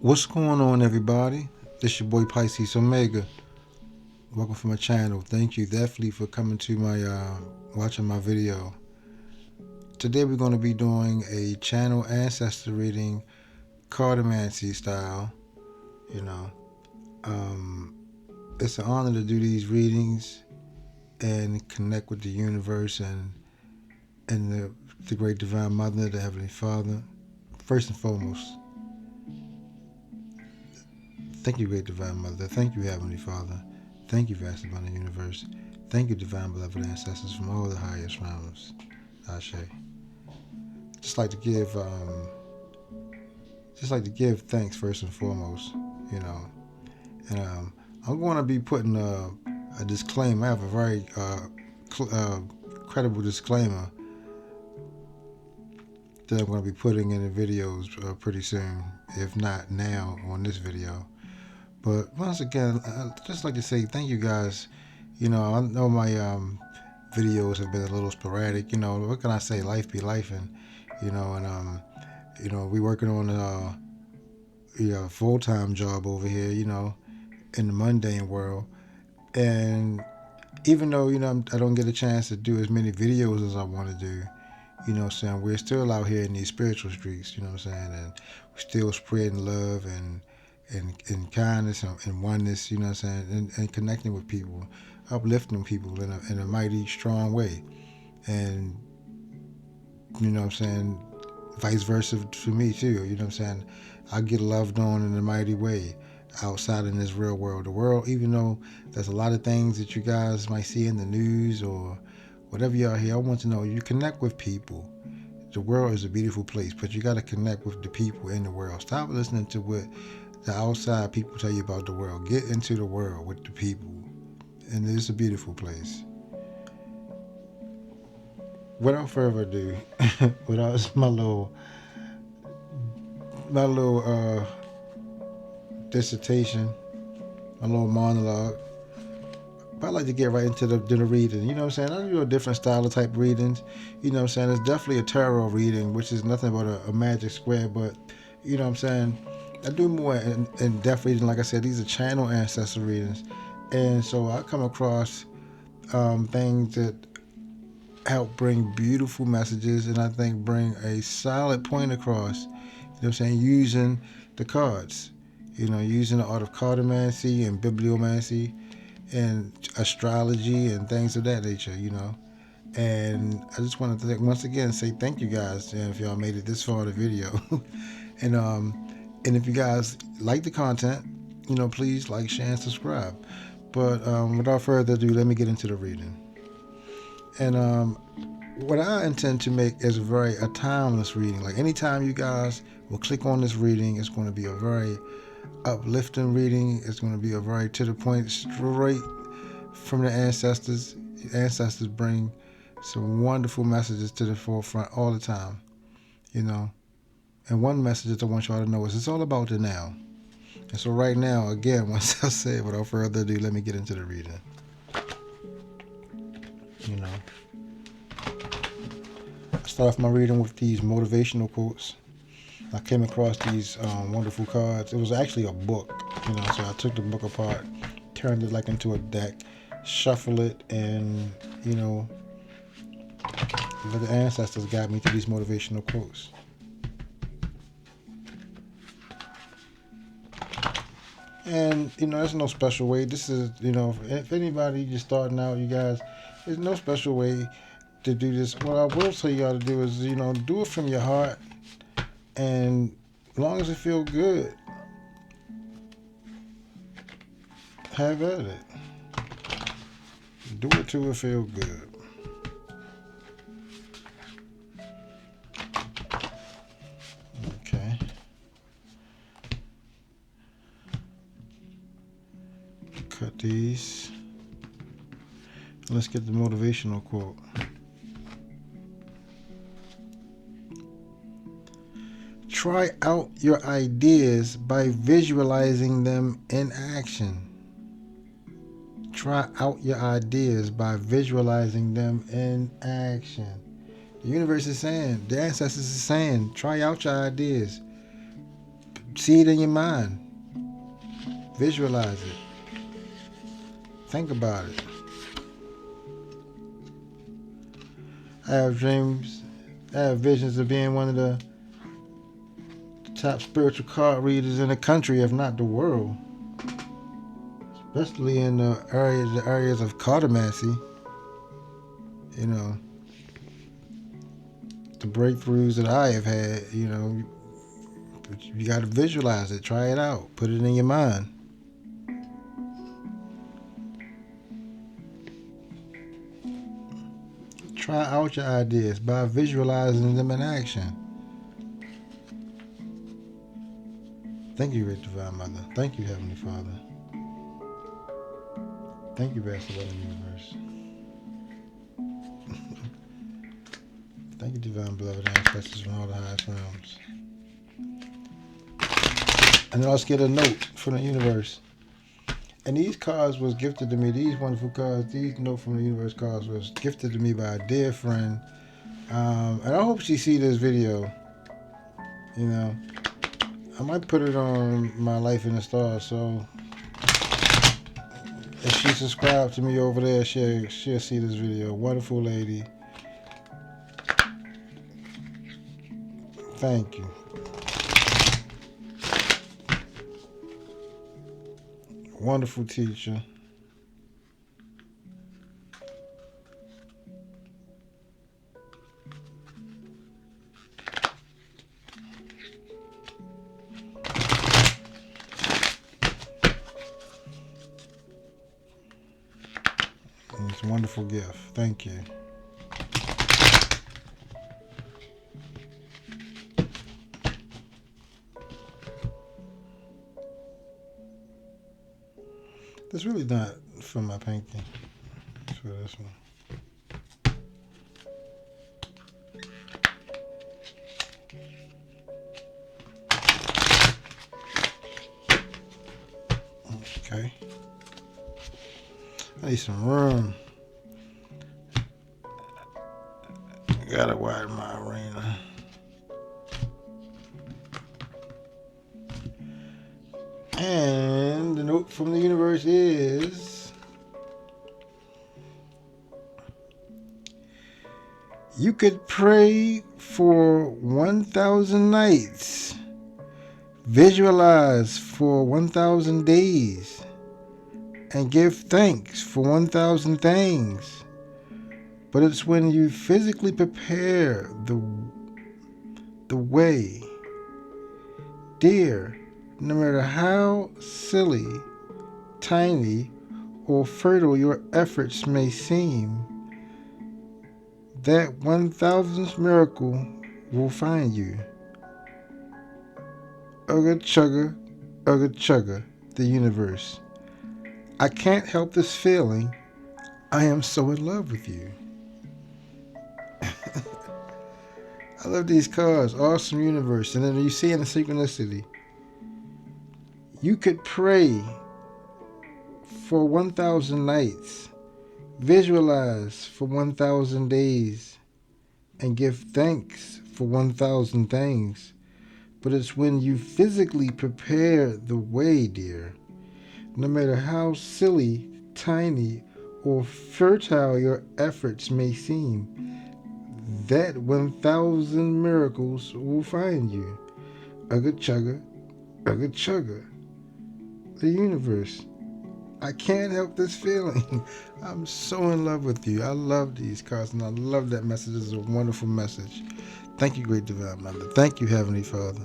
What's going on, everybody? This your boy PisccesOmega. Welcome to my channel. Thank you definitely for coming to my watching my video. Today we're going to be doing a channel ancestor reading, Cartomancy style. You know, it's an honor to do these readings and connect with the universe and the great divine mother, the Heavenly Father. First and foremost, thank you, great divine mother. Thank you, Heavenly Father. Thank you, vast abundant universe. Thank you, divine beloved ancestors from all the highest realms. Ashe. Just like to give thanks first and foremost, you know. And I'm going to be putting a disclaimer. I have a very credible disclaimer that I'm going to be putting in the videos pretty soon, if not now on this video. But once again, I'd just like to say thank you guys. You know, I know my videos have been a little sporadic. You know, what can I say? Life be lifing. You know, and you know, we working on a full-time job over here. You know, in the mundane world, and even though I don't get a chance to do as many videos as I want to do, you know what I'm saying, we're still out here in these spiritual streets. You know what I'm saying, and we're still spreading love and kindness and oneness, you know what I'm saying, and connecting with people, uplifting people in a mighty strong way. And, you know what I'm saying, vice versa for me too, you know what I'm saying. I get loved on in a mighty way outside in this real world. The world, even though there's a lot of things that you guys might see in the news or whatever y'all hear, I want to know, you connect with people. The world is a beautiful place, but you got to connect with the people in the world. Stop listening to what the outside people tell you about the world. Get into the world with the people, and it's a beautiful place. Without further ado, without my little dissertation, my little monologue, but I like to get right into the reading. You know what I'm saying? I do a different style of type readings. You know what I'm saying? It's definitely a tarot reading, which is nothing but a magic square, but you know what I'm saying? I do more in depth reading. Like I said, these are channel ancestor readings. And so I come across things that help bring beautiful messages and I think bring a solid point across, you know what I'm saying, using the cards. You know, using the Art of Cartomancy and bibliomancy and astrology and things of that nature, you know. And I just wanted to once again say thank you guys if y'all made it this far in the video. And if you guys like the content, you know, please like, share, and subscribe. But without further ado, let me get into the reading. And what I intend to make is a timeless reading. Like anytime you guys will click on this reading, it's going to be a very uplifting reading. It's going to be a very to the point, straight from the ancestors. The ancestors bring some wonderful messages to the forefront all the time, you know. And one message that I want y'all to know is it's all about the now. And so right now, again, once I say it, without further ado, let me get into the reading. You know, I start off my reading with these motivational quotes. I came across these wonderful cards. It was actually a book, you know, so I took the book apart, turned it like into a deck, shuffle it, and, you know, the ancestors got me to these motivational quotes. And, you know, there's no special way. This is, you know, if anybody just starting out, you guys, there's no special way to do this. What I will tell y'all to do is, you know, do it from your heart. And as long as it feels good, have at it. Do it till it feels good. Okay. Cut these. Let's get the motivational quote. Try out your ideas by visualizing them in action. Try out your ideas by visualizing them in action. The universe is saying, the ancestors is saying, try out your ideas. See it in your mind. Visualize it. Think about it. I have dreams. I have visions of being one of the top spiritual card readers in the country, if not the world. Especially in the areas of cartomancy. You know, the breakthroughs that I have had, you know, you got to visualize it, try it out, put it in your mind. Try out your ideas by visualizing them in action. Thank you, Great Divine Mother. Thank you, Heavenly Father. Thank you, Vast Above the Universe. Thank you, Divine Beloved Ancestors from all the highest realms. And then let's get a note from the universe. And these cards was gifted to me. These wonderful cards, these note from the universe cards was gifted to me by a dear friend. And I hope she see this video. You know, I might put it on my Life in the Stars. So if she subscribed to me over there, she'll see this video. Wonderful lady. Thank you. Wonderful teacher. And it's a wonderful gift. Thank you. It's really not for my painting. It's for this one. Okay. I need some room. Gotta widen my arena. And the note from the universe is, you could pray for 1,000 nights, visualize for 1,000 days, and give thanks for 1,000 things. But it's when you physically prepare the way, dear, no matter how silly, tiny, or fertile your efforts may seem, that 1,000th miracle will find you. Ugga chugga, the universe. I can't help this feeling. I am so in love with you. I love these cards. Awesome universe. And then you see in the synchronicity. You could pray for 1,000 nights, visualize for 1,000 days, and give thanks for 1,000 things. But it's when you physically prepare the way, dear, no matter how silly, tiny, or fertile your efforts may seem, that 1,000 miracles will find you. Ugga chugga, the universe. I can't help this feeling. I'm so in love with you. I love these cards, and I love that message. It's a wonderful message. Thank you, Great Divine Mother. Thank you, Heavenly Father.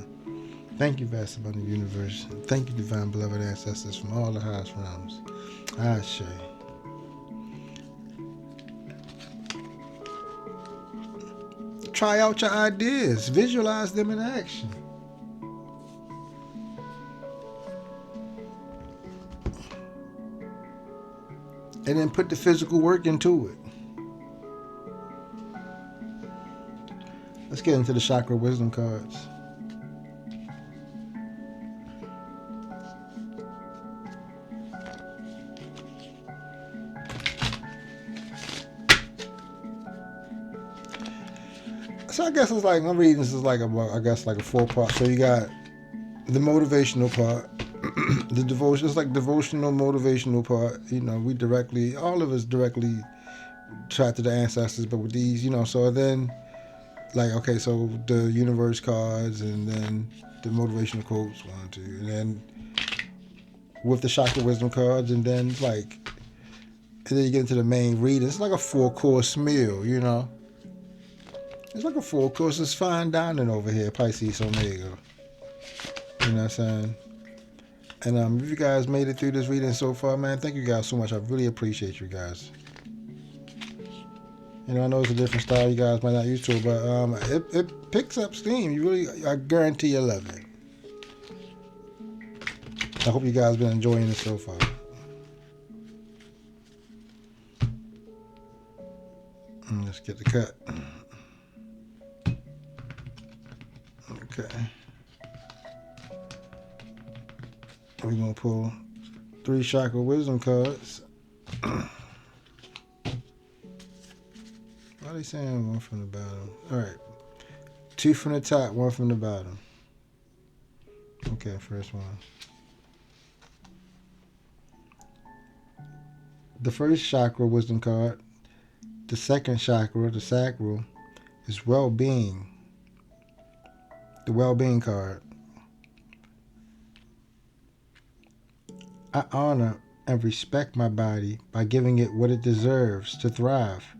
Thank you, Vast Abundant Universe. And thank you, Divine Beloved Ancestors from all the highest realms. Ashe. Try out your ideas. Visualize them in action. And then put the physical work into it. Let's get into the chakra wisdom cards. So I guess it's like, my reading is like a 4-part. So you got the motivational part, the devotion. It's like devotional, motivational part. You know, we directly, all of us directly try to the ancestors, but with these, you know. So then, like, okay, so the universe cards, and then the motivational quotes, 1, 2, and then with the chakra wisdom cards, and then it's like, and then you get into the main reading. It's like a 4-course meal, you know. It's like a 4-course. It's fine dining over here, Pisces Omega. You know what I'm saying? And if you guys made it through this reading so far, man, thank you guys so much. I really appreciate you guys. You know, I know it's a different style. You guys might not used to it, but it picks up steam. You really, I guarantee you love it. I hope you guys been enjoying it so far. Let's get the cut. Okay. We're going to pull 3 chakra wisdom cards. Why are they saying 1 from the bottom? All right. 2 from the top, 1 from the bottom. Okay, first one. The first chakra wisdom card, the second chakra, the sacral, is well-being. The well-being card. I honor and respect my body by giving it what it deserves to thrive.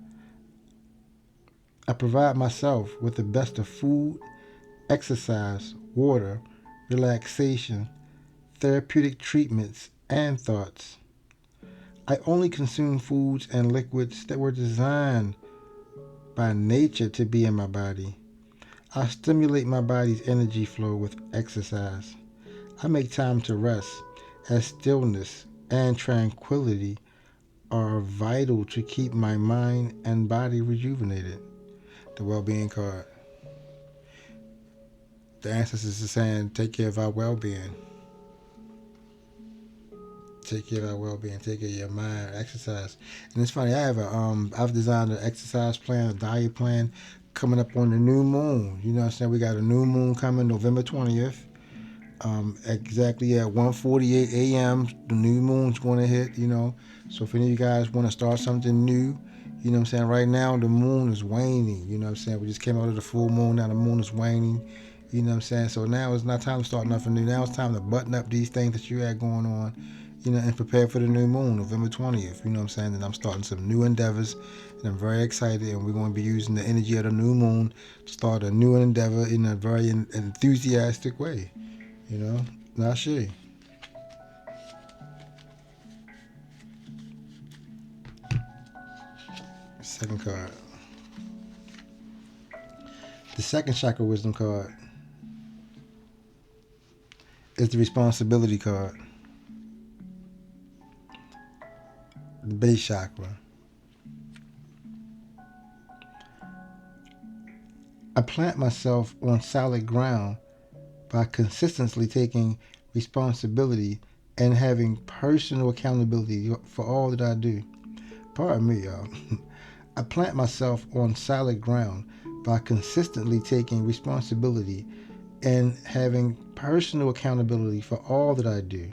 I provide myself with the best of food, exercise, water, relaxation, therapeutic treatments, and thoughts. I only consume foods and liquids that were designed by nature to be in my body. I stimulate my body's energy flow with exercise. I make time to rest, as stillness and tranquility are vital to keep my mind and body rejuvenated. The well-being card. The ancestors are saying, take care of our well-being. Take care of our well-being. Take care of your mind. Exercise. And it's funny. I've designed an exercise plan, a diet plan, coming up on the new moon. You know what I'm saying? We got a new moon coming November 20th. Exactly at 1:48 a.m. The new moon's going to hit. You know, so if any of you guys want to start something new, you know what I'm saying? Right now the moon is waning. You know what I'm saying? We just came out of the full moon. Now the moon is waning. You know what I'm saying? So now it's not time to start nothing new. Now it's time to button up these things that you had going on, you know, and prepare for the new moon, November 20th. You know what I'm saying? And I'm starting some new endeavors, and I'm very excited. And we're going to be using the energy of the new moon to start a new endeavor in a very enthusiastic way. You know, not she. Second card. The second chakra wisdom card is the responsibility card. The base chakra. I plant myself on solid ground by consistently taking responsibility and having personal accountability for all that I do. Pardon me, y'all. I plant myself on solid ground by consistently taking responsibility and having personal accountability for all that I do.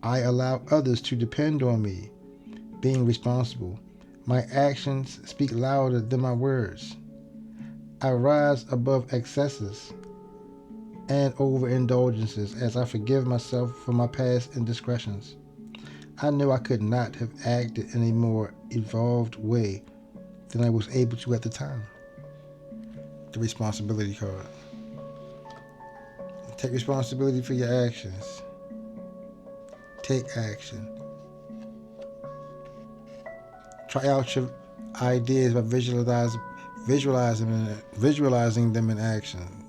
I allow others to depend on me, being responsible. My actions speak louder than my words. I rise above excesses and overindulgences as I forgive myself for my past indiscretions. I knew I could not have acted in a more evolved way than I was able to at the time. The responsibility card. Take responsibility for your actions. Take action. Try out your ideas by visualizing them in action.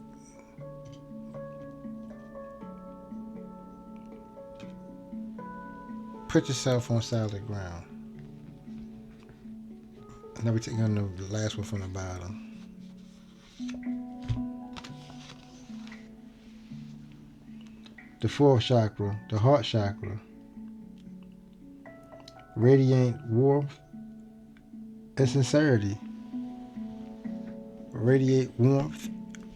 Put yourself on solid ground. Now we're taking on the last one from the bottom. The fourth chakra, the heart chakra. Radiate warmth and sincerity. Radiate warmth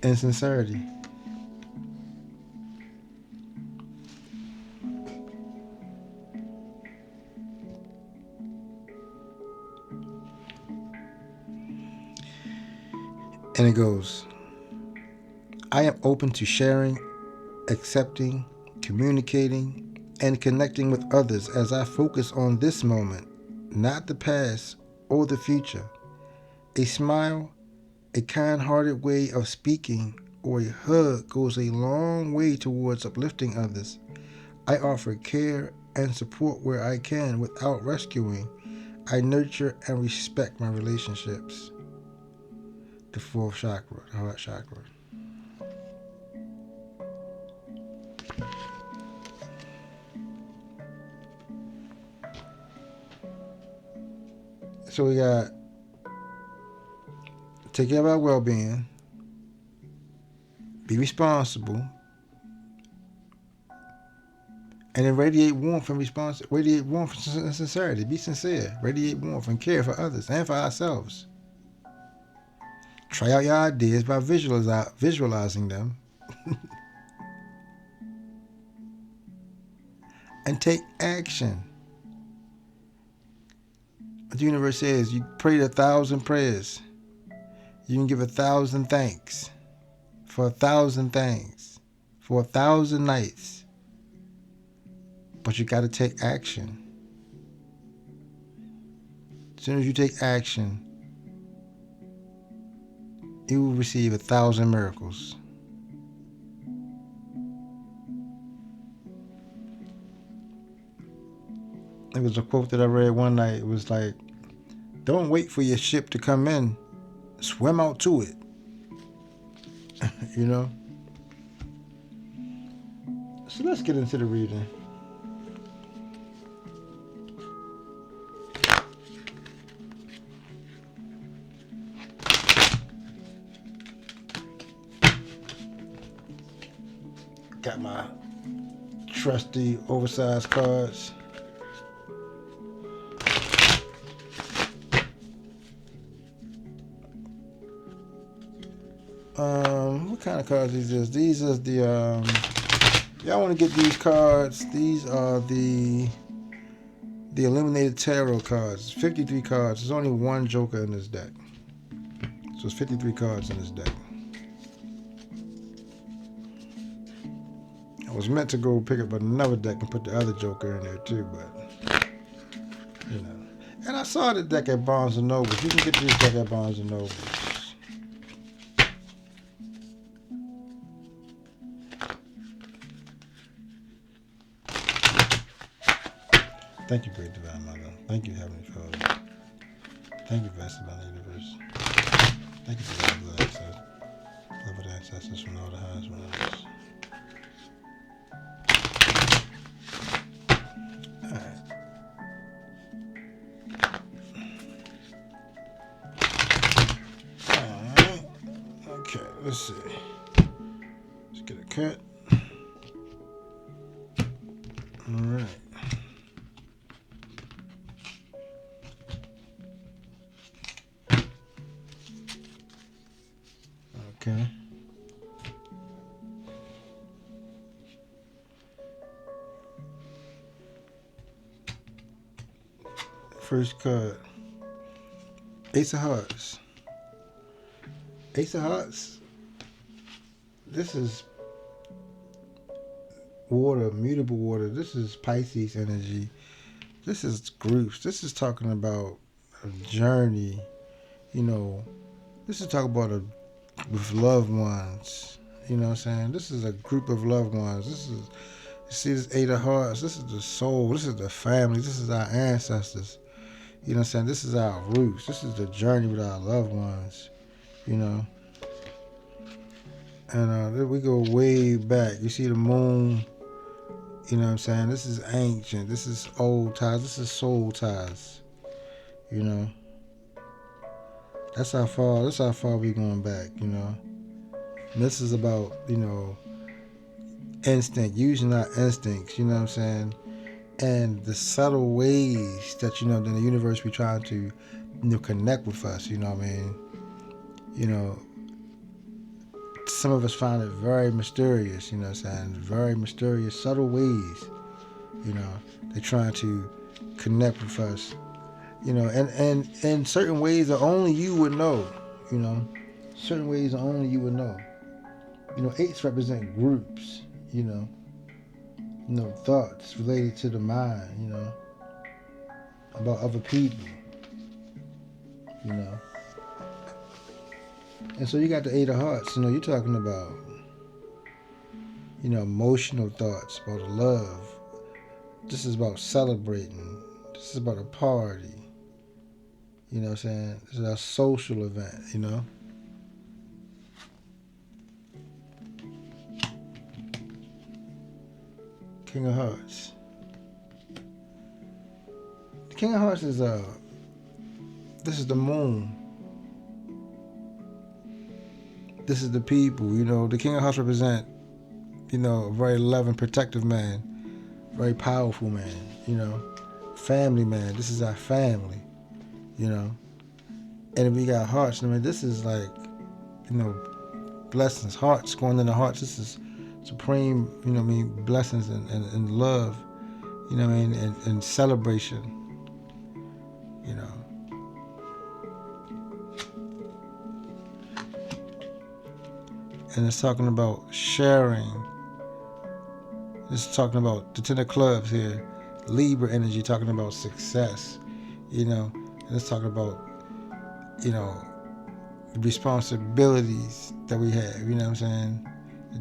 and sincerity. And it goes, I am open to sharing, accepting, communicating, and connecting with others as I focus on this moment, not the past or the future. A smile, a kind-hearted way of speaking, or a hug goes a long way towards uplifting others. I offer care and support where I can without rescuing. I nurture and respect my relationships. The fourth chakra, the heart chakra. So we got take care of our well-being, be responsible, and then radiate warmth and radiate warmth and sincerity. Be sincere, radiate warmth and care for others and for ourselves. Try out your ideas by visualizing them. And take action. The universe says you prayed 1,000 prayers. You can give 1,000 thanks for 1,000 things, for 1,000 nights. But you got to take action. As soon as you take action, you will receive 1,000 miracles. It was a quote that I read one night. It was like, don't wait for your ship to come in. Swim out to it. You know? So let's get into the reading. Got my trusty oversized cards. What kind of cards is this? These are the y'all want to get these cards. These are the eliminated tarot cards. 53 cards. There's only one joker in this deck. So it's 53 cards in this deck. I was meant to go pick up another deck and put the other joker in there too, but you know. And I saw the deck at Barnes & Noble. You can get this deck at Barnes & Noble. Thank you, Great Divine Mother. Thank you, Heavenly Father. Thank you, Vast Divine Universe. Thank you for the blood access. Love of the ancestors from all the highest ones. Alright. Alright. Okay, let's see. Let's get a cut. Alright. Okay. First card. Ace of Hearts. Ace of Hearts. This is water, mutable water. This is Pisces energy. This is groups. This is talking about a journey. You know, this is talking about with loved ones. You know what I'm saying? This is a group of loved ones. This is, you see this Eight of Hearts. This is the soul. This is the family. This is our ancestors. You know what I'm saying? This is our roots. This is the journey with our loved ones. You know? And we go way back. You see the moon. You know what I'm saying? This is ancient. This is old ties. This is soul ties. You know? That's how far we going back, you know? And this is about, you know, instinct, using our instincts, you know what I'm saying? And the subtle ways that, you know, in the universe we try to, you know, connect with us, you know what I mean? You know, some of us find it very mysterious, you know what I'm saying? Very mysterious, subtle ways, you know, they're trying to connect with us, you know, and in certain ways that only you would know, you know. certain ways only you would know. Eights represent groups, thoughts related to the mind, about other people, you know. And so you got the Eight of Hearts, you're talking about, emotional thoughts, about love. This is about celebrating. This is about a party. You know what I'm saying? This is a social event, King of Hearts. The King of Hearts is this is the moon. This is the people, The King of Hearts represent, a very loving, protective man, very powerful man, family man. This is our family, And if we got hearts, this is like, blessings, hearts going into hearts. This is supreme, blessings and love, and celebration, And it's talking about sharing. It's talking about the Ten of Clubs here, Libra energy, talking about success, And it's talking about, the responsibilities that we have, the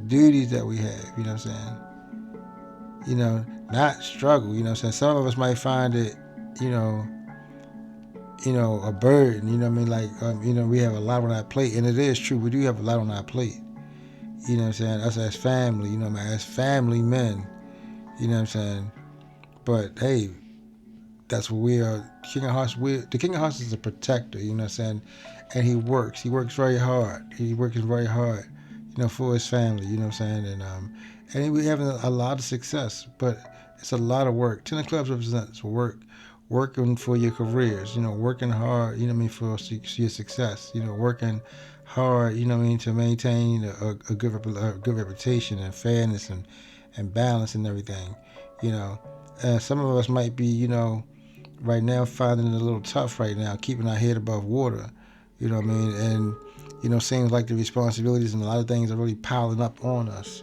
duties that we have, not struggle, Some of us might find it, a burden, like, we have a lot on our plate, and it is true, we do have a lot on our plate, us as family, as family men, but hey, that's what we are. The King of Hearts is a protector, and he works very hard. He works very hard, for his family, and we having a lot of success, but it's a lot of work. Ten of Clubs represents working for your careers, working hard, for your success, working hard, to maintain a good reputation and fairness and balance and everything, some of us might be, right now finding it a little tough right now, keeping our head above water, and, seems like the responsibilities and a lot of things are really piling up on us,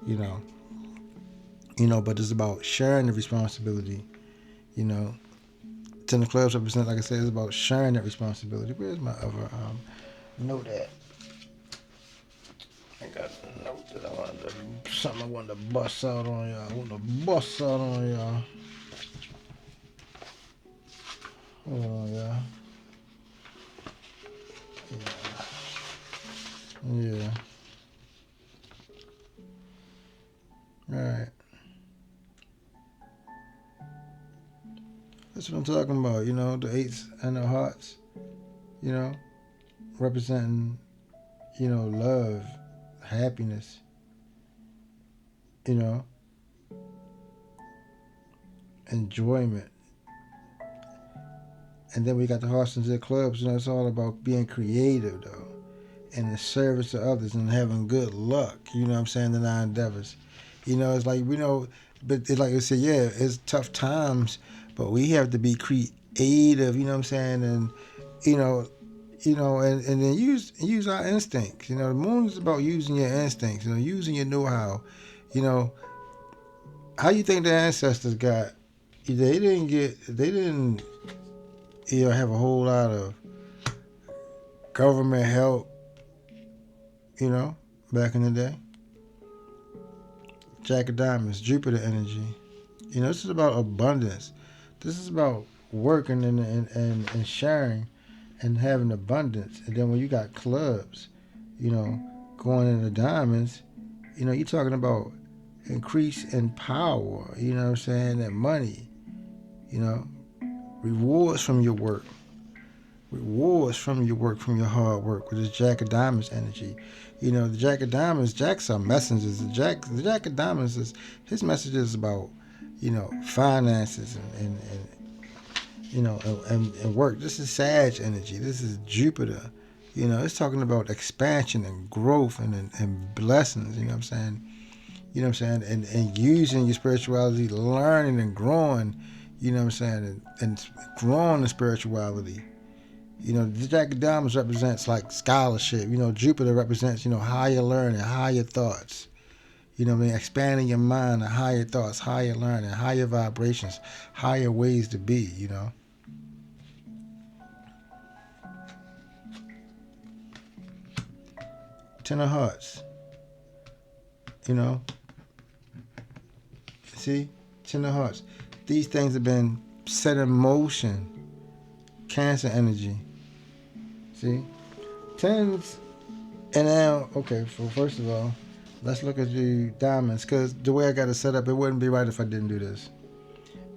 but it's about sharing the responsibility, Ten of Clubs represent, like I said, it's about sharing that responsibility. Where's my other note at? I got a note that I wanted to bust out on y'all. Hold on, y'all. Yeah. Alright. That's what I'm talking about, the eights and the hearts, representing, love, happiness, enjoyment. And then we got the hearts into the clubs, it's all about being creative, though, and the service to others and having good luck, in our endeavors. It's like, but it's like I said, yeah, it's tough times, but we have to be creative, and, and then use our instincts. The moon is about using your instincts, using your know-how. How you think the ancestors got? They didn't have a whole lot of government help, back in the day. Jack of Diamonds, Jupiter energy. This is about abundance. This is about working and sharing and having abundance. And then when you got clubs, going into diamonds, you're talking about increase in power, and money, rewards from your work. Rewards from your work, from your hard work, with this Jack of Diamonds energy. The Jack of Diamonds, Jacks are messengers. The Jack of Diamonds his message is about, finances and work. This is Sag energy. This is Jupiter. It's talking about expansion and growth and blessings. And using your spirituality, learning and growing. And growing in spirituality. You know, the Jack of Diamonds represents like scholarship. You know, Jupiter represents, higher learning, higher thoughts. You know what I mean? Expanding your mind to higher thoughts, higher learning, higher vibrations, higher ways to be. Ten of Hearts. See? Ten of Hearts. These things have been set in motion. Cancer energy. See? Tens. And now, okay, so first of all, let's look at the diamonds, because the way I got it set up, it wouldn't be right if I didn't do this.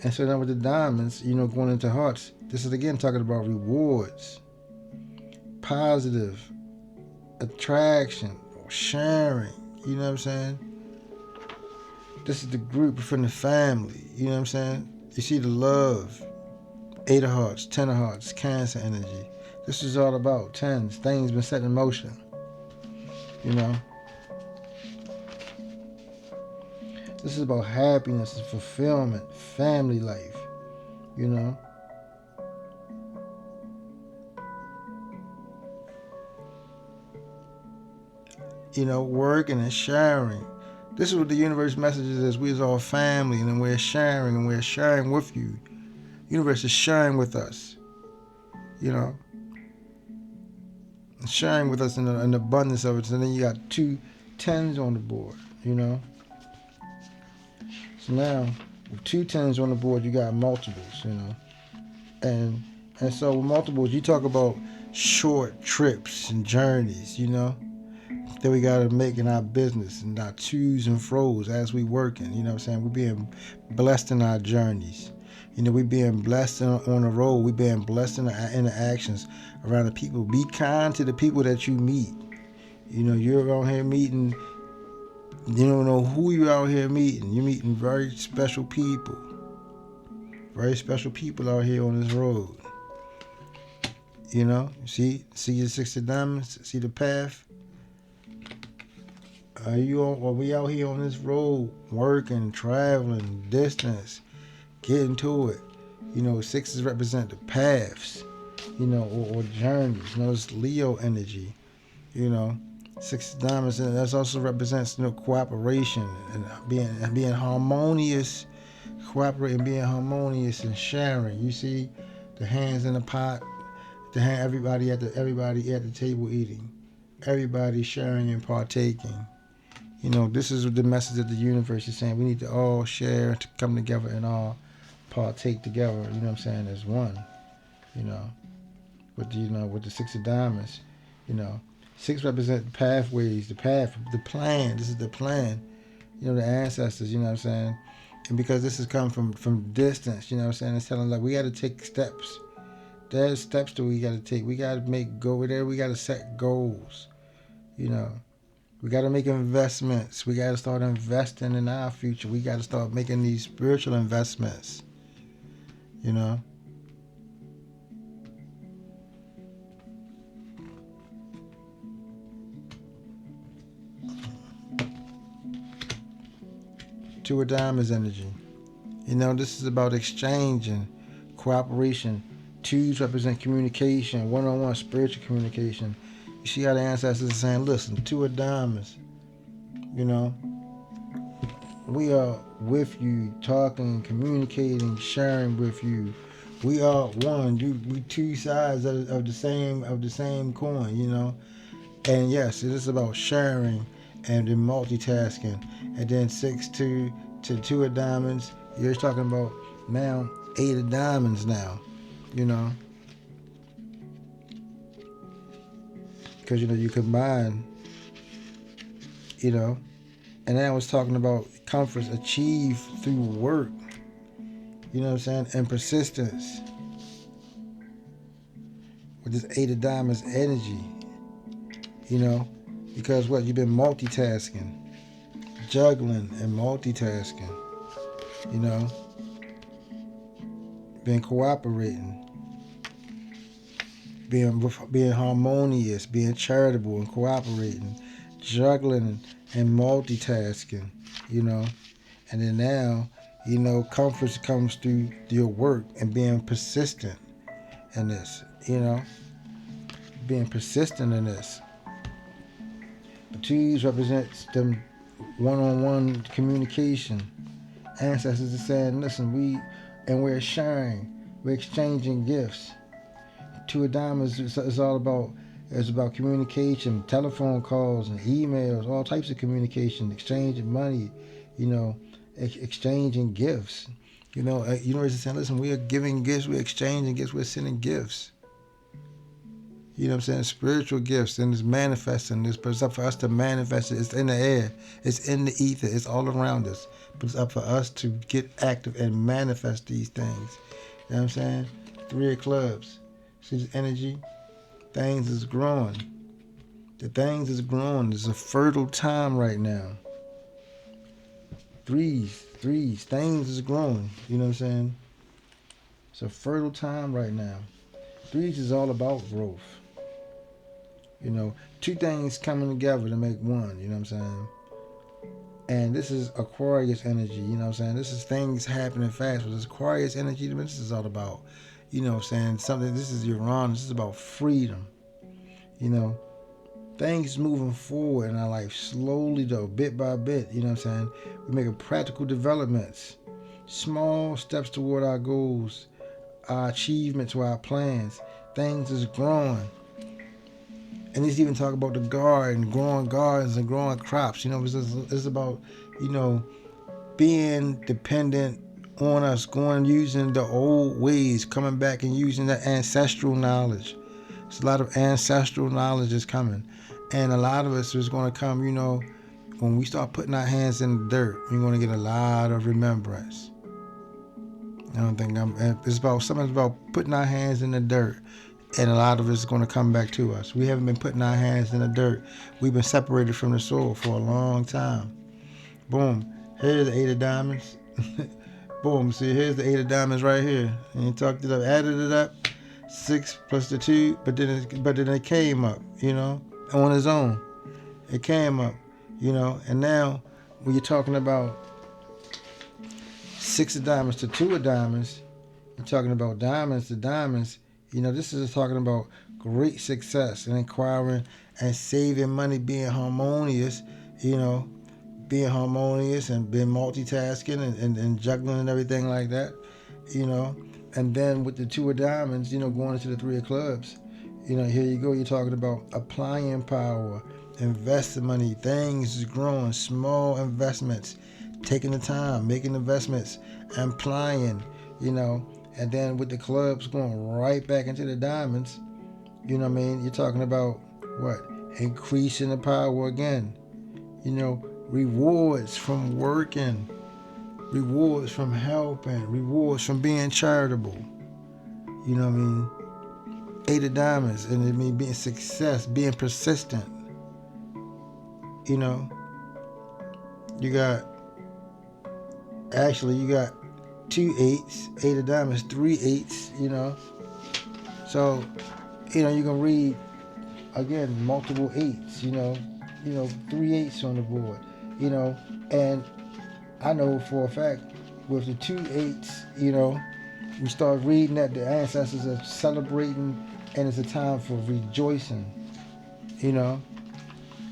And so now with the diamonds, going into hearts, this is again talking about rewards, positive, attraction, sharing, you know what I'm saying? This is the group from the family, you know what I'm saying? You see the love, 8 of Hearts, 10 of Hearts, Cancer energy. This is all about tens, things been set in motion, This is about happiness and fulfillment, family life, Working and sharing. This is what the universe messages is. We're all family, and we're sharing with you. Universe is sharing with us, sharing with us in an abundance of it. And then you got 2 tens on the board, So now, with 2 tens on the board, you got multiples, And so with multiples, you talk about short trips and journeys, that we got to make in our business and our twos and fros as we working, you know what I'm saying? We're being blessed in our journeys. We're being blessed on the road. We're being blessed in our interactions around the people. Be kind to the people that you meet. You're out here meeting, you don't know who you're out here meeting. You're meeting very special people. Very special people out here on this road. See your 6 of diamonds? See the path? Are we out here on this road working, traveling, distance, getting to it? 6s represent the paths, or journeys. It's Leo energy, 6 of diamonds, and that also represents, cooperation and being harmonious, cooperating, being harmonious and sharing. You see the hands in the pot, everybody at the table eating, everybody sharing and partaking. This is the message that the universe is saying. We need to all share, to come together and all partake together, you know what I'm saying, as one, with the 6 of diamonds, 6 represent pathways, the path, the plan. This is the plan, the ancestors, you know what I'm saying? And because this has come from distance, you know what I'm saying, it's telling like we got to take steps. There's steps that we got to take. We got to go there. We got to set goals, We got to make investments. We got to start investing in our future. We got to start making these spiritual investments, 2 of diamonds energy. This is about exchange and cooperation. 2s represent communication, one-on-one spiritual communication. You see how the ancestors are saying, listen, 2 of diamonds, we are with you, talking, communicating, sharing with you. We are one. We 2 sides of the same coin, And yes, it is about sharing and then multitasking. And then 6 to 2 of diamonds, you're talking about now 8 of diamonds now, Because, you combine, and then I was talking about comforts achieved through work, you know what I'm saying, and persistence. With this 8 of diamonds energy, because what, you've been multitasking, juggling and multitasking, been cooperating, being harmonious, being charitable and cooperating, juggling and multitasking, and then now, comfort comes through your work and being persistent in this, being persistent in this. The twos represents them one-on-one communication. Ancestors are saying, listen, we're sharing, we're exchanging gifts. Two of Diamonds is all about, it's about communication, telephone calls and emails, all types of communication, exchanging money, exchanging gifts. Universe is saying, listen, we are giving gifts, we're exchanging gifts, we're sending gifts. You know what I'm saying? Spiritual gifts, and it's manifesting. But it's up for us to manifest it. It's in the air. It's in the ether. It's all around us. But it's up for us to get active and manifest these things. You know what I'm saying? 3 of Clubs. See this energy? Things is growing. The things is growing. It's a fertile time right now. Threes. Things is growing. You know what I'm saying? It's a fertile time right now. Threes is all about growth. 2 things coming together to make one, you know what I'm saying? And this is Aquarius energy, you know what I'm saying? This is things happening fast. But this Aquarius energy, this is all about, you know what I'm saying, something, this is Uranus, this is about freedom. Things moving forward in our life slowly though, bit by bit, you know what I'm saying? We're making practical developments, small steps toward our goals, our achievements, to our plans. Things is growing. And he's even talking about the garden, growing gardens and growing crops. It's about, being dependent on us, using the old ways, coming back and using the ancestral knowledge. There's a lot of ancestral knowledge is coming. And a lot of us is going to come, when we start putting our hands in the dirt, we're going to get a lot of remembrance. It's about putting our hands in the dirt. And a lot of it's going to come back to us. We haven't been putting our hands in the dirt. We've been separated from the soil for a long time. Boom. Here's the 8 of Diamonds. Boom. See, here's the 8 of Diamonds right here. And you talked it up, added it up. 6 plus the 2. But then it came up, on its own. It came up, And now when you're talking about 6 of Diamonds to 2 of Diamonds, you're talking about diamonds to diamonds. This is talking about great success and acquiring and saving money, being harmonious, being harmonious and being multitasking and juggling and everything like that, And then with the 2 of Diamonds, going into the 3 of Clubs, here you go. You're talking about applying power, investing money, things is growing, small investments, taking the time, making investments, and applying, And then with the clubs going right back into the diamonds, you know what I mean? You're talking about what? Increasing the power again. Rewards from working, rewards from helping, rewards from being charitable. You know what I mean? 8 of Diamonds, and it means being success, being persistent. You got 2 8s, 8 of Diamonds, 3 8s, So, you can read, again, multiple 8s, 3 8s on the board, And I know for a fact, with the 2 8s, we start reading that the ancestors are celebrating, and it's a time for rejoicing,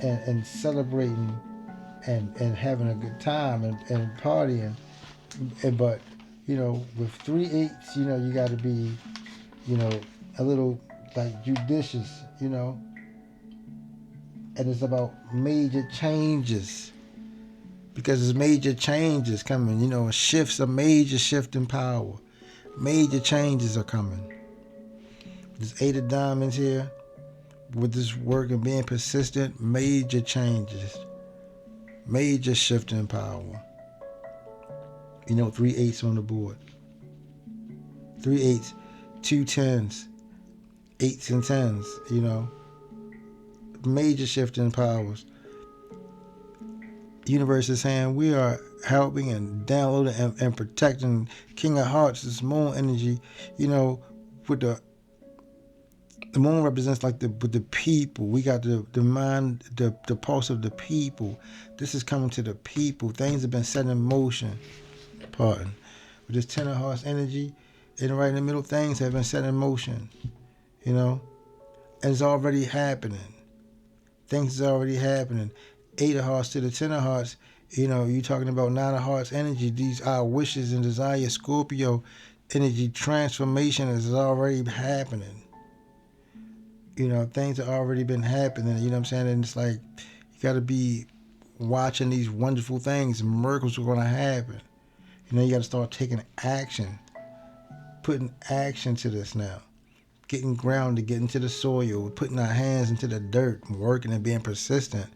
and celebrating and having a good time and partying. But with 3 8s, you got to be, a little like judicious, And it's about major changes, because there's major changes coming, a major shift in power. Major changes are coming. There's 8 of Diamonds here with this work and being persistent. Major changes, major shift in power. 3 8s on the board. 3 8s, 2 10s, 8s and 10s, Major shift in powers. Universe is saying we are helping and downloading and protecting King of Hearts, this moon energy, with the moon represents with the people. We got the mind, the pulse of the people. This is coming to the people. Things have been set in motion. With this 10 of Hearts energy, and right in the middle, things have been set in motion, And it's already happening. Things is already happening. 8 of hearts to the 10 of hearts. You know, you're talking about 9 of hearts energy. These are wishes and desires. Scorpio energy transformation is already happening. You know, things have already been happening. You know what I'm saying? And it's like, you got to be watching these wonderful things. Miracles are going to happen. You know, you got to start taking action. Putting action to this now. Getting grounded, getting to the soil, putting our hands into the dirt, working and being persistent.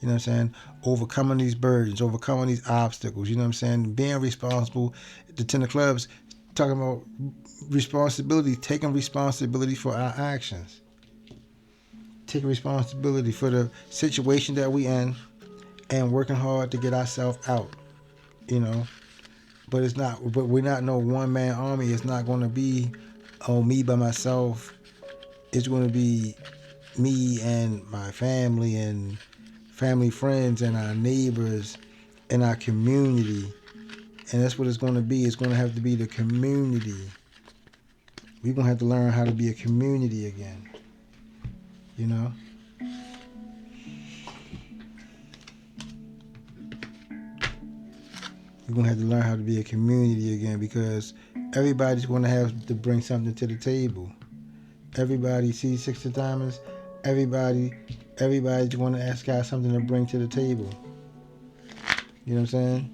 You know what I'm saying? Overcoming these burdens, overcoming these obstacles. You know what I'm saying? Being responsible. The 10 of clubs, talking about responsibility, taking responsibility for our actions. Taking responsibility for the situation that we in and working hard to get ourselves out. You know? But it's not. But we're not no one-man army. It's not going to be, oh, me by myself. It's going to be me and my family and family friends and our neighbors and our community. And that's what it's going to be. It's going to have to be the community. We're going to have to learn how to be a community again. You know? We're going to have to learn how to be a community again, because everybody's going to have to bring something to the table. Everybody sees 6 of diamonds. Everybody's going to ask God something to bring to the table. You know what I'm saying?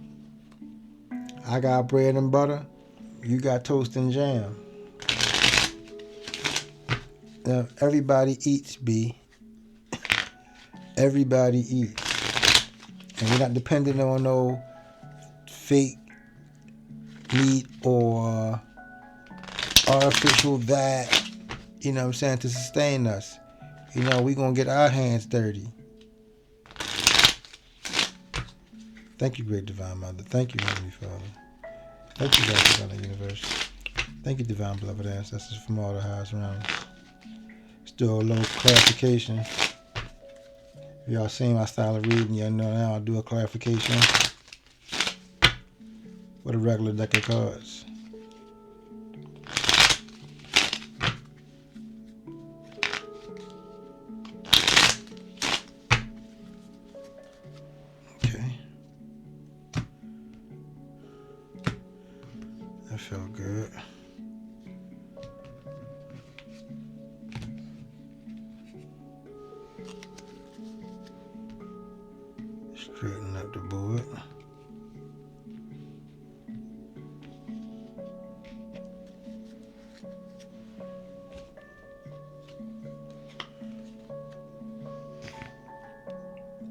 I got bread and butter. You got toast and jam. Now, everybody eats, B. Everybody eats. And we're not dependent on no fake meat or artificial that, you know what I'm saying, to sustain us. You know, we're going to get our hands dirty. Thank you, Great Divine Mother. Thank you, Heavenly Father. Thank you, God, Divine Universe. Thank you, Divine Beloved Ancestors from all the highest realms. Still a little clarification. If y'all seen my style of reading, y'all know now I'll do a clarification with a regular deck of cards. That felt good. Straighten up the board.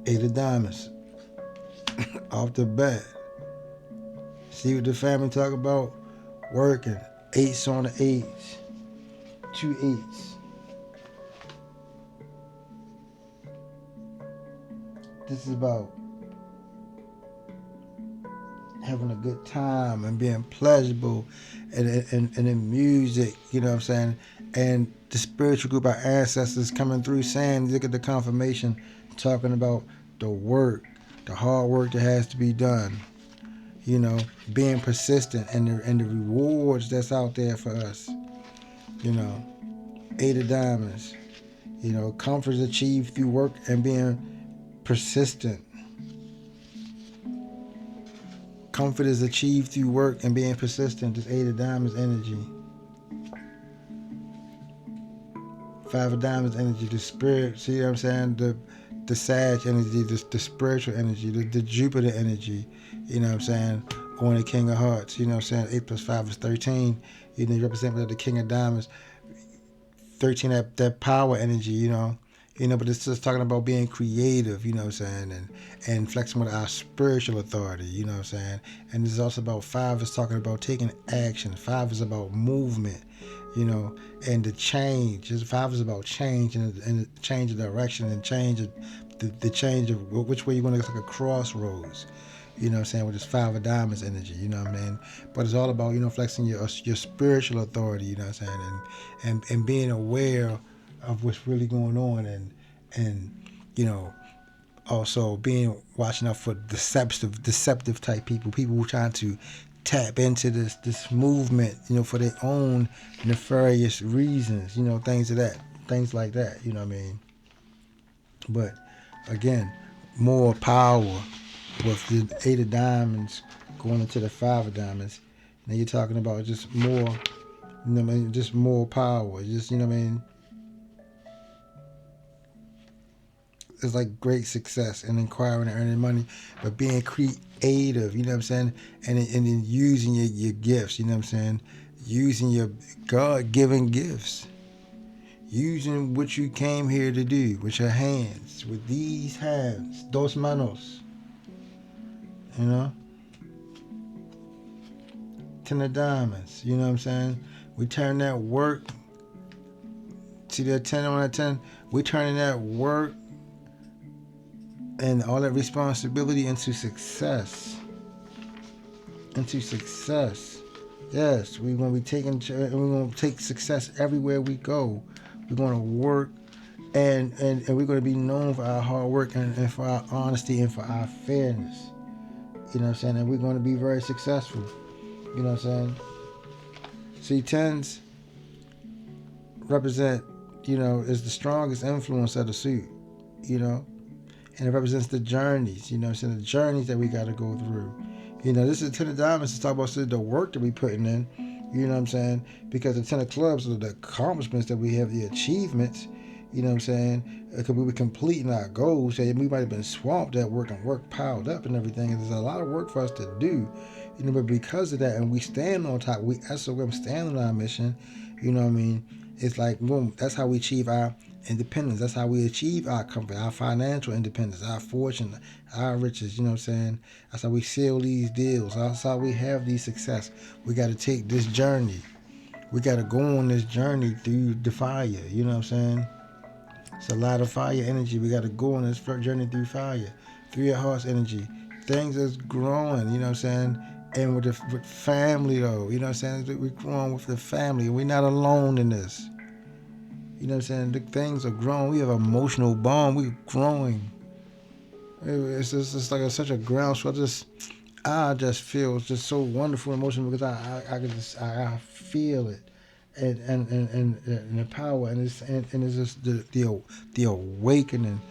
Eight of diamonds. Off the bat. See what the family talk about? Working. 8s on the 8s. 2 8s. This is about having a good time and being pleasurable and in music, you know what I'm saying? And the spiritual group, our ancestors coming through saying, look at the confirmation, talking about the work, the hard work that has to be done. You know, being persistent and the rewards that's out there for us. You know, 8 of diamonds. You know, comfort is achieved through work and being persistent. Comfort is achieved through work and being persistent. This 8 of diamonds energy. 5 of diamonds energy. The spirit, see what I'm saying? The Sag energy, the spiritual energy, the Jupiter energy, you know what I'm saying, on the King of Hearts, you know what I'm saying, 8 plus 5 is 13, you know, you represent the King of Diamonds, 13, that power energy, you know, but it's just talking about being creative, you know what I'm saying, and flexing with our spiritual authority, you know what I'm saying, and this is also about 5 is talking about taking action, 5 is about movement, you know, and the change. 5 is about change and change of direction and change of the change of which way you're going to go, like a crossroads. You know what I'm saying, with this 5 of diamonds energy, you know what I mean? But it's all about, you know, flexing your spiritual authority, you know what I'm saying, and being aware of what's really going on and you know, also watching out for deceptive type people who are trying to tap into this movement, you know, for their own nefarious reasons, you know, things of that things like that. You know what I mean? But again, more power with the 8 of diamonds going into the 5 of diamonds. Now you're talking about just more, you know what I mean? Just more power. Just, you know what I mean? It's like great success and inquiring and earning money, but being creative, you know what I'm saying? And then using your gifts, you know what I'm saying? Using your God-given gifts. Using what you came here to do with your hands, with these hands, dos manos, you know? 10 of diamonds, you know what I'm saying? We turn that work, see that 10 on that 10? We turning that work and all that responsibility into success. Into success. Yes, we're going to take success everywhere we go. We're going to work and we're going to be known for our hard work and for our honesty and for our fairness. You know what I'm saying? And we're going to be very successful. You know what I'm saying? See, 10s represent, is the strongest influence of the suit, and it represents the journeys, what I'm saying? The journeys that we got to go through. This is 10 of diamonds to talk about the work that we putting in, you know what I'm saying? Because the 10 of clubs are the accomplishments that we have, the achievements, you know what I'm saying? Because we were completing our goals. We might have been swamped at work and work piled up and everything. And there's a lot of work for us to do, but because of that, and we stand on top, we SOM stand on our mission, you know what I mean? It's like, boom, that's how we achieve our independence. That's how we achieve our comfort, our financial independence, our fortune, our riches, you know what I'm saying? That's how we seal these deals. That's how we have these success. We got to take this journey. We got to go on this journey through the fire, you know what I'm saying? It's a lot of fire energy. We got to go on this journey through fire. 3 of hearts energy. Things is growing, you know what I'm saying? And with family, though, you know what I'm saying? We're growing with the family. We're not alone in this. You know what I'm saying? The things are growing. We have an emotional bond. We're growing. It's just like such a groundswell. I just feel it's just so wonderful emotion because I feel it, and the power and it's just the awakening,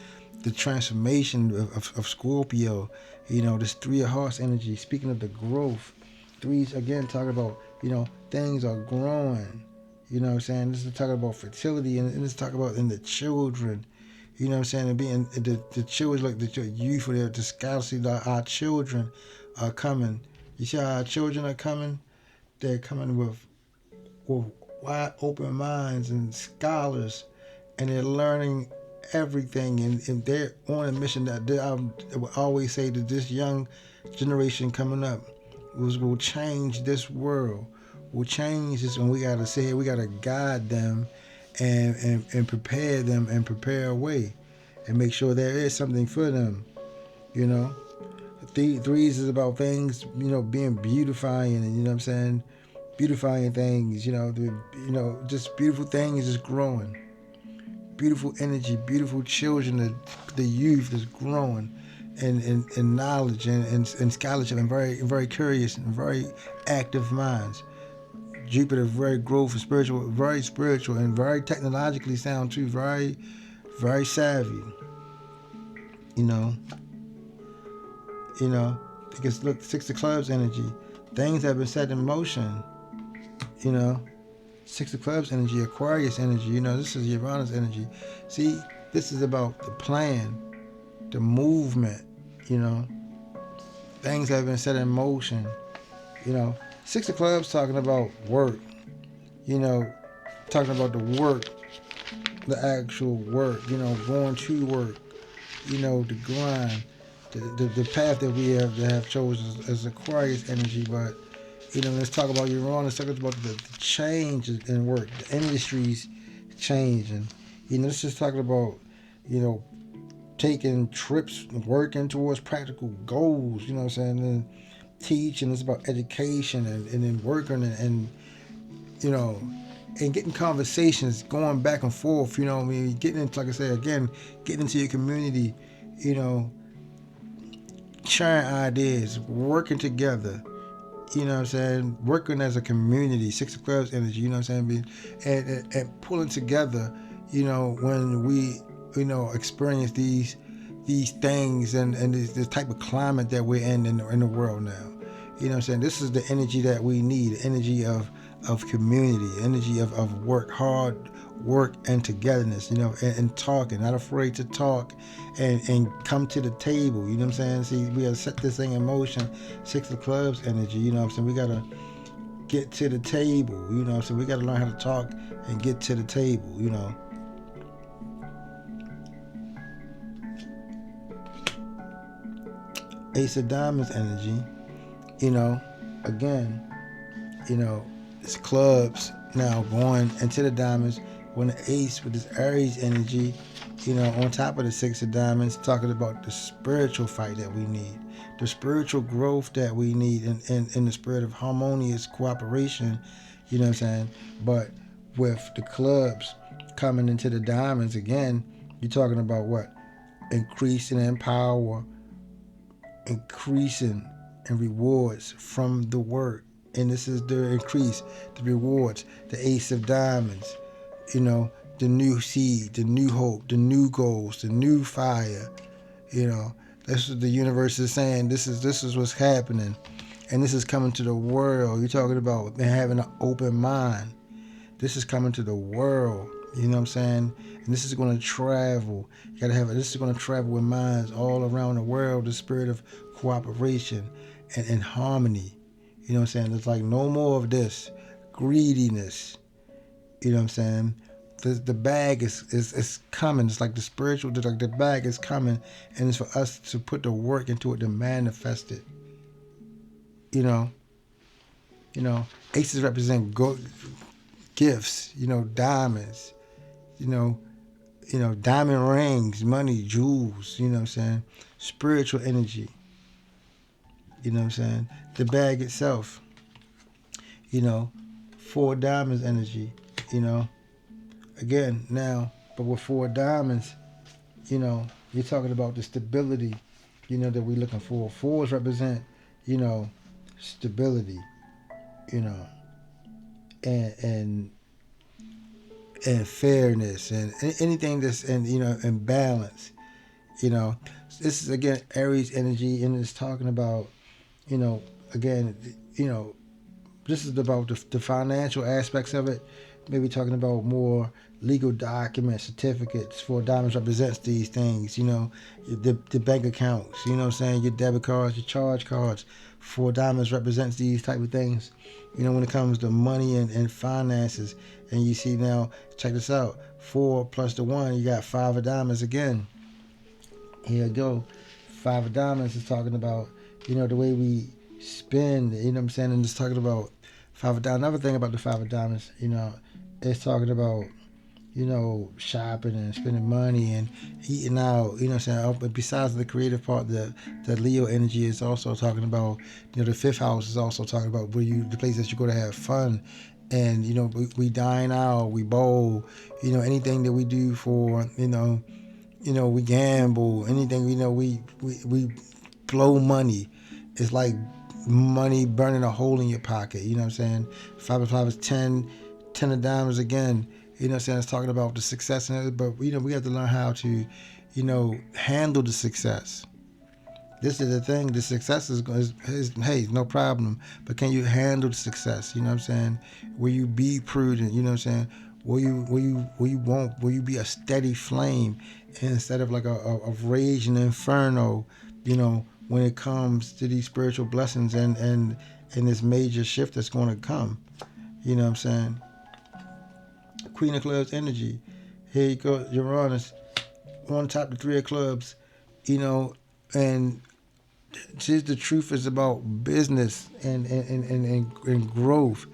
the transformation of Scorpio. This 3 of hearts energy. Speaking of the growth, 3s again talking about things are growing. You know what I'm saying? This is talking about fertility and this is talking about in the children. You know what I'm saying? And being the children, like the youth, or the scholarship, our children are coming. You see how our children are coming? They're coming with wide open minds and scholars, and they're learning everything, and they're on a mission that I will always say that this young generation coming up will change this world. Will change this, and we gotta say we gotta guide them and prepare them and prepare a way and make sure there is something for them. Threes is about things, being beautifying, and you know what I'm saying, beautifying things, just beautiful things is growing. Beautiful energy, beautiful children, the youth is growing, and knowledge and scholarship, and very curious and very active minds. Jupiter, very growth and very spiritual and very technologically sound too, very, very savvy. Because look, 6 of clubs energy, things have been set in motion. 6 of clubs energy, Aquarius energy. This is Uranus energy. See, this is about the plan, the movement. Things have been set in motion. 6 of clubs talking about work. Talking about the work, the actual work. Going to work. The grind, the path that we have chosen as Aquarius energy. But let's talk about Uranus. Let's talk about the change in work, the industries changing. Let's just talking about taking trips, working towards practical goals. You know what I'm saying? And teaching. It's about education and then working and and getting conversations going back and forth. Getting into, like I said again, getting into your community. Sharing ideas, working together. Working as a community. 6 of clubs energy. And pulling together. when we, experience these things and this type of climate that we're in the world now. You know what I'm saying? This is the energy that we need, the energy of community, energy of work, hard work and togetherness, and talking, not afraid to talk and come to the table, you know what I'm saying? See, we gotta set this thing in motion. Six of Clubs energy, you know what I'm saying? We gotta get to the table, you know what I'm saying? We gotta learn how to talk and get to the table. Ace of Diamonds energy, again, it's clubs now going into the diamonds. When the ace with this Aries energy, on top of the Six of Diamonds, talking about the spiritual fight that we need, the spiritual growth that we need in the spirit of harmonious cooperation, you know what I'm saying? But with the clubs coming into the diamonds again, you're talking about what? Increasing in power, increasing in rewards from the work. And this is the increase, the rewards, the Ace of Diamonds, the new seed, the new hope, the new goals, the new fire. That's what the universe is saying. This is what's happening. And this is coming to the world. You're talking about having an open mind. This is coming to the world. You know what I'm saying? And this is going to travel. You got to have it. This is going to travel with minds all around the world. The spirit of cooperation and harmony. You know what I'm saying? It's like no more of this greediness. You know what I'm saying? The bag is coming. It's like the spiritual, like the bag is coming, and it's for us to put the work into it to manifest it. Aces represent gifts. Diamonds. Diamond rings, money, jewels. You know what I'm saying? Spiritual energy. You know what I'm saying? The bag itself. Four diamonds energy. Again, now, but with four diamonds, you're talking about the stability, that we're looking for. Fours represent, stability, and fairness and anything that's and balance. This is again Aries energy, and it's talking about, again, this is about the financial aspects of it. Maybe talking about more legal documents, certificates. Four diamonds represents these things, the bank accounts, what I'm saying, your debit cards, your charge cards. Four diamonds represents these type of things, when it comes to money and finances. And you see now, check this out, 4 plus the 1, you got 5 of diamonds again. Here you go. 5 of diamonds is talking about, the way we spend, what I'm saying, and it's talking about 5 of diamonds. Another thing about the 5 of diamonds, it's talking about, shopping and spending money and eating out, what I'm saying. But besides the creative part, the Leo energy is also talking about, the 5th house is also talking about the place that you go to have fun. And, we dine out, we bowl, anything that we do for, we gamble, anything, we blow money. It's like money burning a hole in your pocket, you know what I'm saying? 5 of 5 is 10 of diamonds again, what I'm saying? It's talking about the success in it, but, we have to learn how to, handle the success. This is the thing, the success is hey, no problem, but can you handle the success, what I'm saying? Will you be prudent, what I'm saying? Will you be a steady flame instead of like a raging inferno, when it comes to these spiritual blessings and this major shift that's going to come, what I'm saying? Queen of Clubs energy. Here you go, Uranus on top of the 3 of Clubs, and just the truth is about business and growth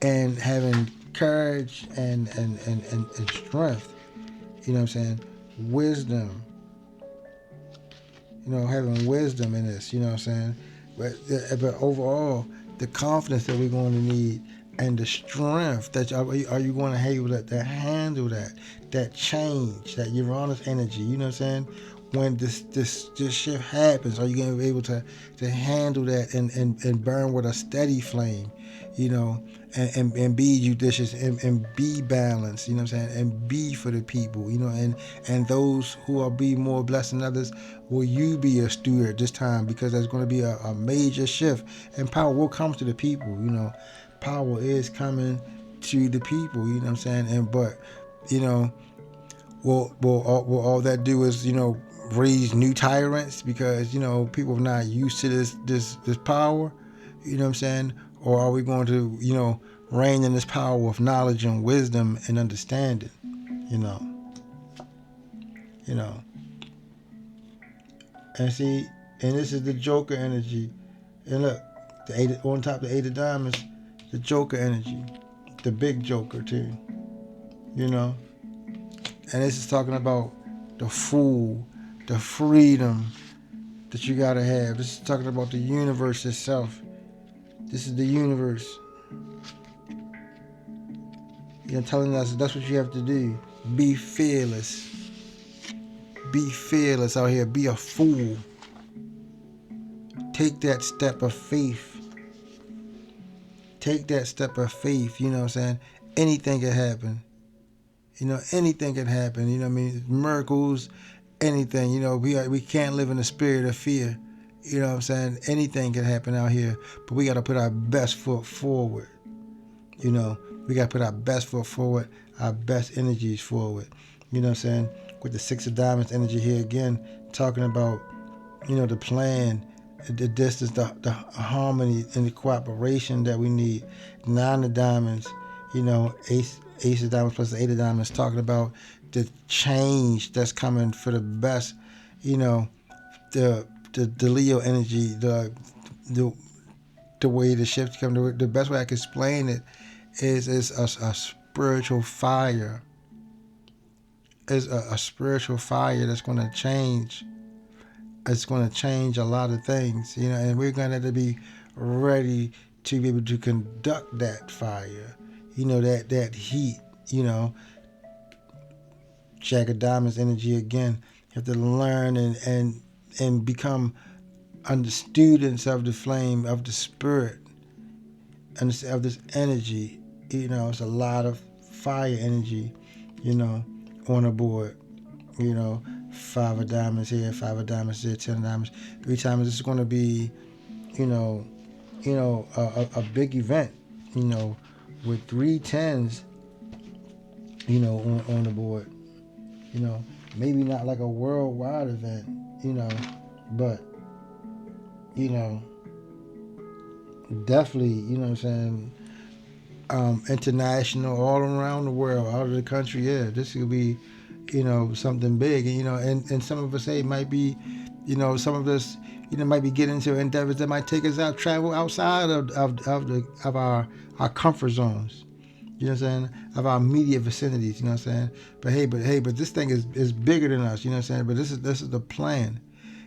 and having courage and strength, what I'm saying? Wisdom, having wisdom in this, what I'm saying? But overall, the confidence that we're going to need and the strength that are you going to have to handle that change, that Uranus energy, what I'm saying? when this shift happens, are you going to be able to handle that and burn with a steady flame, you know, and be judicious and be balanced, you know what I'm saying, and be for the people, you know, and those who are be more blessed than others, will you be a steward this time, because there's going to be a major shift, and power will come to the people, you know, power is coming to the people, you know what I'm saying, and but, you know, will all that do is, you know, raise new tyrants, because, you know, people are not used to this power, you know what I'm saying, or are we going to, you know, reign in this power with knowledge and wisdom and understanding, you know, and see, and this is the Joker energy, and look, the eight on top of the 8 of diamonds, the Joker energy, the big Joker too, you know. And this is talking about the fool, the freedom that you gotta have. This is talking about the universe itself. This is the universe. You're telling us that's what you have to do. Be fearless. Be fearless out here. Be a fool. Take that step of faith. Take that step of faith. You know what I'm saying? Anything can happen. You know, anything can happen. You know what I mean? Miracles, anything. You know, we can't live in the spirit of fear. You know what I'm saying? Anything can happen out here. But we got to put our best foot forward. You know, we got to put our best foot forward, our best energies forward. You know what I'm saying? With the 6 of diamonds energy here again, talking about, you know, the plan, the distance, the harmony and the cooperation that we need. 9 of diamonds, you know, ace of diamonds plus the 8 of diamonds, talking about the change that's coming for the best, you know, the Leo energy, the way the shift come. The best way I can explain it is a spiritual fire. Is a spiritual fire that's going to change. It's going to change a lot of things, you know, and we're going to have to be ready to be able to conduct that fire, you know, that heat, you know. Jack of diamonds energy again. You have to learn and become students of the flame, of the spirit, and of this energy. You know, it's a lot of fire energy, you know, on the board. You know, 5 of diamonds here, 5 of diamonds here, 10 of diamonds. 3 times. This is going to be, you know, a big event, you know, with 3 10s, you know, on the board. You know, maybe not like a worldwide event, you know, but, you know, definitely, you know what I'm saying, international, all around the world, out of the country. Yeah, this could be, you know, something big. And, you know, and some of us say it might be, you know, some of us, you know, might be getting into endeavors that might take us out, travel outside of our comfort zones. You know what I'm saying? Of our immediate vicinities, you know what I'm saying? But this thing is bigger than us, you know what I'm saying? But this is the plan.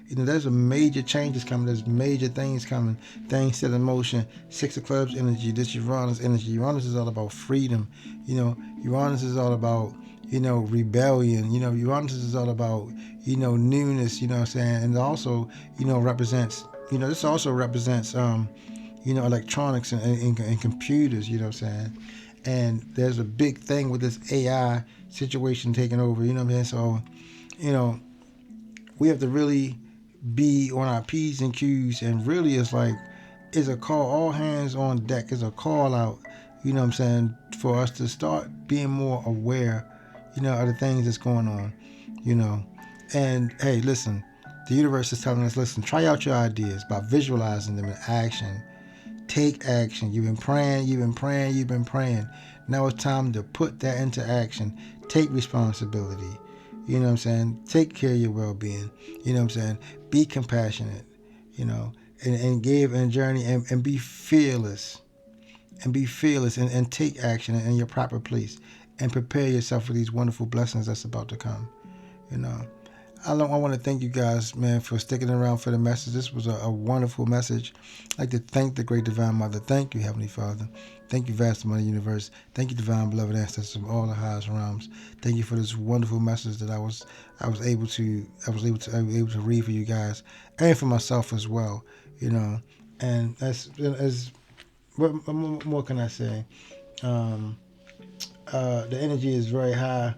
You know, there's a major changes coming. There's major things coming. Things set in motion. 6 of clubs energy. This Uranus energy. Uranus is all about freedom. You know, Uranus is all about, you know, rebellion. You know, Uranus is all about, you know, newness, you know what I'm saying? And also, you know, represents, you know, this also represents, you know, electronics and computers, you know what I'm saying? And there's a big thing with this AI situation taking over, you know what I'm saying? So, you know, we have to really be on our P's and Q's, and really it's like, it's a call, all hands on deck, it's a call out, you know what I'm saying, for us to start being more aware, you know, of the things that's going on, you know. And hey, listen, the universe is telling us, listen, try out your ideas by visualizing them in action. Take action. You've been praying. Now it's time to put that into action. Take responsibility. You know what I'm saying? Take care of your well-being. You know what I'm saying? Be compassionate, you know, and give and journey and be fearless. And be fearless and take action in your proper place. And prepare yourself for these wonderful blessings that's about to come. You know, I want to thank you guys, man, for sticking around for the message. This was a wonderful message. I'd like to thank the great divine mother. Thank you, Heavenly Father. Thank you, vast amount of universe. Thank you, divine beloved ancestors of all the highest realms. Thank you for this wonderful message that I was able to read for you guys and for myself as well. You know, and as what more can I say? The energy is very high.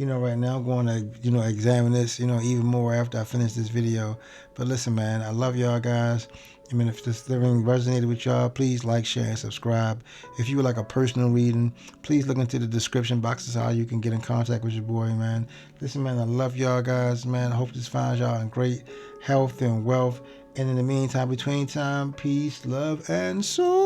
Right now I'm going to, examine this, even more after I finish this video. But listen, man, I love y'all guys. I mean, if this thing resonated with y'all, please like, share, and subscribe. If you would like a personal reading, please look into the description boxes how you can get in contact with your boy, man. Listen, man, I love y'all guys, man. I hope this finds y'all in great health and wealth. And in the meantime, between time, peace, love, and soul.